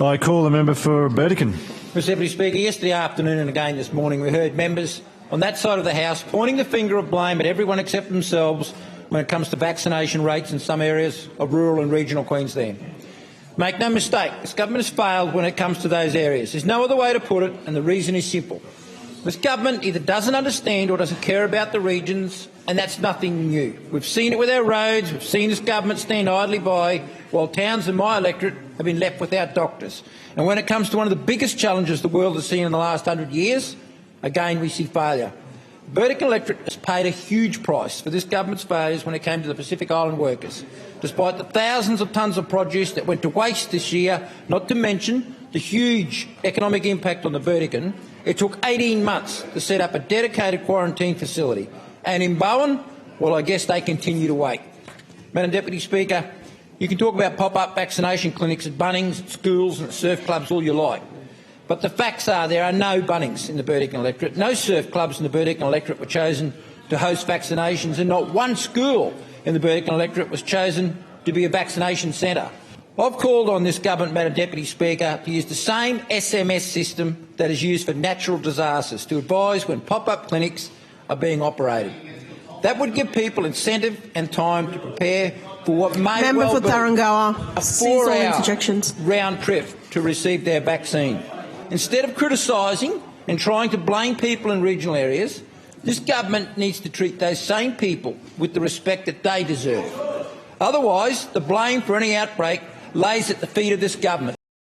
I call the member for Burdekin. Mr Deputy Speaker, yesterday afternoon and again this morning we heard members on that side of the House pointing the finger of blame at everyone except themselves when it comes to vaccination rates in some areas of rural and regional Queensland. Make no mistake, this government has failed when it comes to those areas. There's no other way to put it, and the reason is simple. This government either doesn't understand or doesn't care about the regions, and that's nothing new. We've seen it with our roads. We've seen this government stand idly by while towns in my electorate have been left without doctors. And when it comes to one of the biggest challenges the world has seen in the last 100 years, again we see failure. The Burdekin electorate has paid a huge price for this government's failures when it came to the Pacific Island workers. Despite the thousands of tonnes of produce that went to waste this year, not to mention the huge economic impact on the Burdekin, it took 18 months to set up a dedicated quarantine facility. And in Bowen, well, I guess they continue to wait. Madam Deputy Speaker, you can talk about pop-up vaccination clinics at Bunnings, at schools and at surf clubs all you like. But the facts are there are no Bunnings in the Burdekin electorate, no surf clubs in the Burdekin electorate were chosen to host vaccinations, and not one school in the Burdekin electorate was chosen to be a vaccination centre. I've called on this government, Madam Deputy Speaker, to use the same SMS system that is used for natural disasters to advise when pop-up clinics are being operated. That would give people incentive and time to prepare for what may Member well for be Tarrangower, a 4-hour round trip to receive their vaccine. Instead of criticising and trying to blame people in regional areas, this government needs to treat those same people with the respect that they deserve. Otherwise, the blame for any outbreak lays at the feet of this government.